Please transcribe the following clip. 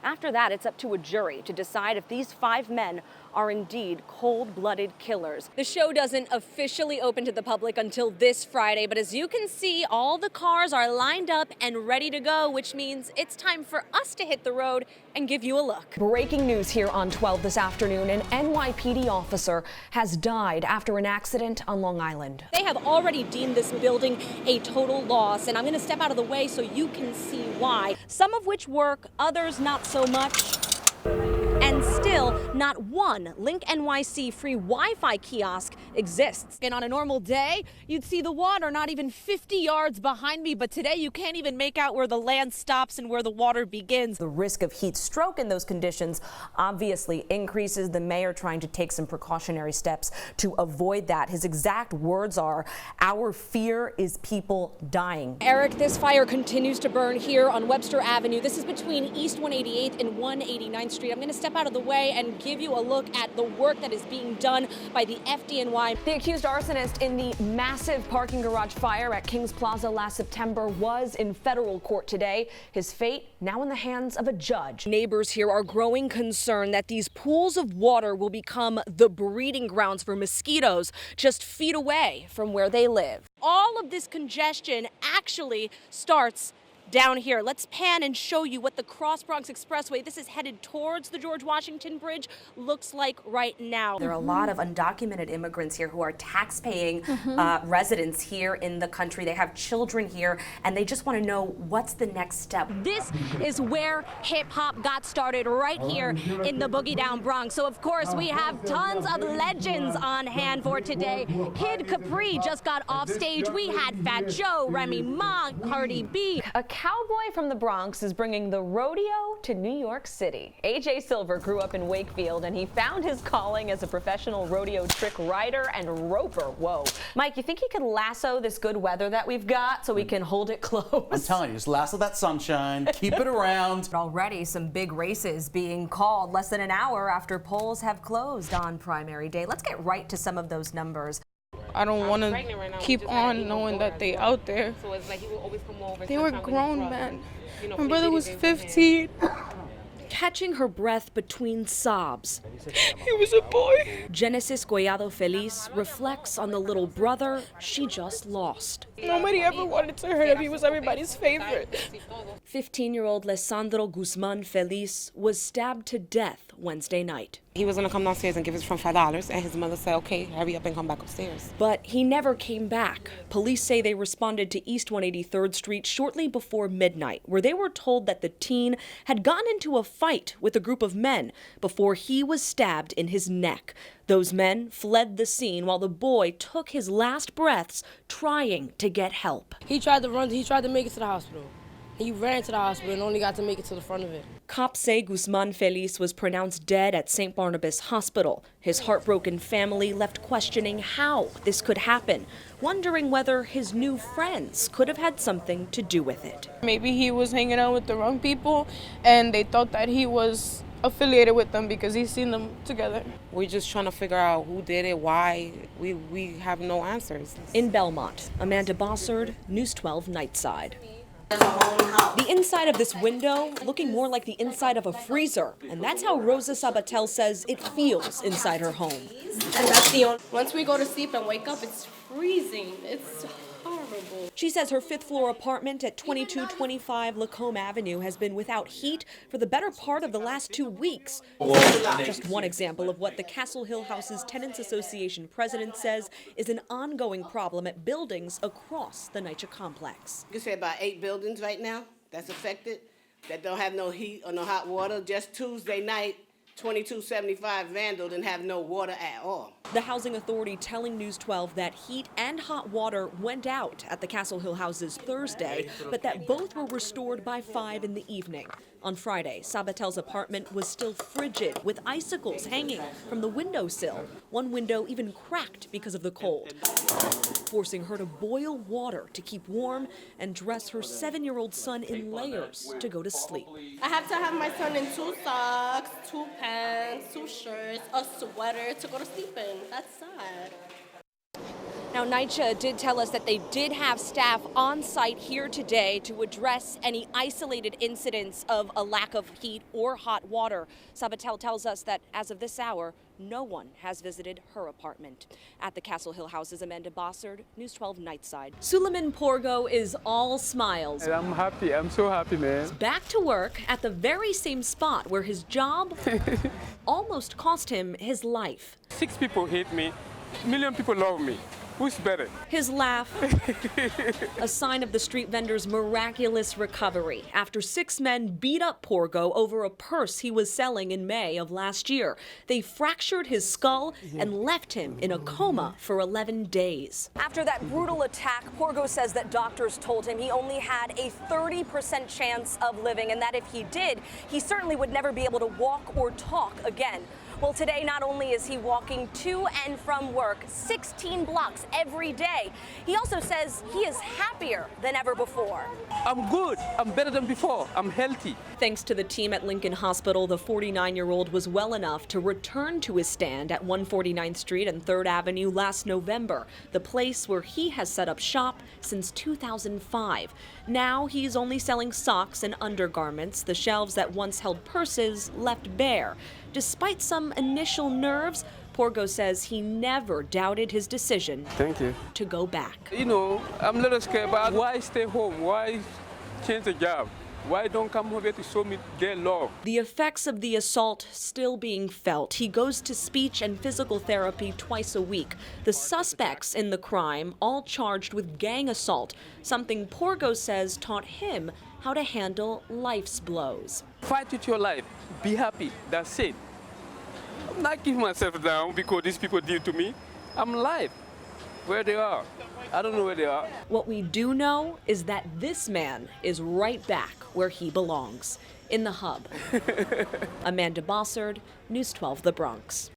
After that, it's up to a jury to decide if these 5 men are indeed cold-blooded killers. The show doesn't officially open to the public until this Friday, but as you can see, all the cars are lined up and ready to go, which means it's time for us to hit the road and give you a look. Breaking news here on 12 this afternoon. An NYPD officer has died after an accident on Long Island. They have already deemed this building a total loss, and I'm going to step out of the way so you can see why. Some of which work, others not so much. And still, not one Link NYC free Wi-Fi kiosk exists. And on a normal day, you'd see the water not even 50 yards behind me, but today you can't even make out where the land stops and where the water begins. The risk of heat stroke in those conditions obviously increases. The mayor trying to take some precautionary steps to avoid that. His exact words are, "Our fear is people dying." Eric, this fire continues to burn here on Webster Avenue. This is between East 188th and 189th Street. I'm going to step out of the way and give you a look at the work that is being done by the FDNY. The accused arsonist in the massive parking garage fire at Kings Plaza last September was in federal court today. His fate now in the hands of a judge. Neighbors here are growing concerned that these pools of water will become the breeding grounds for mosquitoes just feet away from where they live. All of this congestion actually starts down here. Let's pan and show you what the Cross Bronx Expressway, this is headed towards the George Washington Bridge, looks like right now. There are a lot of undocumented immigrants here who are tax-paying residents here in the country. They have children here, and they just want to know what's the next step. This is where hip-hop got started, right here in the Boogie Down Bronx. So, of course, we have tons of legends on hand for today. Kid Capri just got off stage. We had Fat Joe, Remy Ma, Cardi B. A cowboy from the Bronx is bringing the rodeo to New York City. AJ Silver grew up in Wakefield, and he found his calling as a professional rodeo trick rider and roper. Whoa. Mike, you think he could lasso this good weather that we've got so we can hold it close? I'm telling you, just lasso that sunshine, keep it around. Already some big races being called less than an hour after polls have closed on primary day. Let's get right to some of those numbers. I don't want to keep on knowing that they out there. They were grown men. My brother was 15. Catching her breath between sobs. He was a boy. Genesis Collado Feliz reflects on the little brother she just lost. Nobody ever wanted to hurt him. He was everybody's favorite. 15-year-old Lesandro Guzman Feliz was stabbed to death Wednesday night. He was going to come downstairs and give us from $5, and his mother said, okay, hurry up and come back upstairs. But he never came back. Police say they responded to East 183rd Street shortly before midnight, where they were told that the teen had gotten into a fight with a group of men before he was stabbed in his neck. Those men fled the scene while the boy took his last breaths trying to get help. He tried to run, he tried to make it to the hospital. He ran to the hospital and only got to make it to the front of it. Cops say Guzman Feliz was pronounced dead at St. Barnabas Hospital. His heartbroken family left questioning how this could happen, wondering whether his new friends could have had something to do with it. Maybe he was hanging out with the wrong people, and they thought that he was affiliated with them because he's seen them together. We're just trying to figure out who did it, why. We have no answers. In Belmont, Amanda Bossard, News 12 Nightside. The inside of this window looking more like the inside of a freezer, and that's how Rosa Sabatel says it feels inside her home. And that's the only. Once we go to sleep and wake up, it's freezing. It's horrible. She says her fifth-floor apartment at 2225 Lacombe Avenue has been without heat for the better part of the last 2 weeks. Just one example of what the Castle Hill House's Tenants Association president says is an ongoing problem at buildings across the NYCHA complex. You can say about 8 buildings right now that's affected that don't have no heat or no hot water. Just Tuesday night, 2275 Vandal didn't have no water at all. The Housing Authority telling News 12 that heat and hot water went out at the Castle Hill houses Thursday, but that both were restored by 5 in the evening. On Friday, Sabatel's apartment was still frigid, with icicles hanging from the windowsill. One window even cracked because of the cold, forcing her to boil water to keep warm and dress her 7-year-old son in layers to go to sleep. I have to have my son in 2 socks, 2 pants, 2 shirts, a sweater to go to sleep in. That's sad. Now, NYCHA did tell us that they did have staff on site here today to address any isolated incidents of a lack of heat or hot water. Sabatel tells us that as of this hour, no one has visited her apartment. At the Castle Hill houses, Amanda Bossard, News 12 Nightside. Suleiman Porgo is all smiles. And I'm happy. I'm so happy, man. Back to work at the very same spot where his job almost cost him his life. 6 people hate me. 1 million people love me. Who's better? His laugh, a sign of the street vendor's miraculous recovery after 6 men beat up Porgo over a purse he was selling in May of last year. They fractured his skull and left him in a coma for 11 days. After that brutal attack, Porgo says that doctors told him he only had a 30% chance of living, and that if he did, he certainly would never be able to walk or talk again. Well, today, not only is he walking to and from work 16 blocks every day, he also says he is happier than ever before. I'm good. I'm better than before. I'm healthy. Thanks to the team at Lincoln Hospital, the 49-year-old was well enough to return to his stand at 149th Street and 3rd Avenue last November, the place where he has set up shop since 2005. Now he's only selling socks and undergarments, the shelves that once held purses left bare. Despite some initial nerves, Porgo says he never doubted his decision Thank you. to go back. You know, I'm a little scared about why stay home? Why change the job? Why don't come over here to show me their love? The effects of the assault still being felt. He goes to speech and physical therapy twice a week. The suspects in the crime all charged with gang assault, something Porgo says taught him how to handle life's blows. Fight with your life. Be happy. That's it. I'm not giving myself down because these people did to me. I'm alive. Where they are. I don't know where they are. What we do know is that this man is right back where he belongs, in the hub. Amanda Bossard, News 12, The Bronx.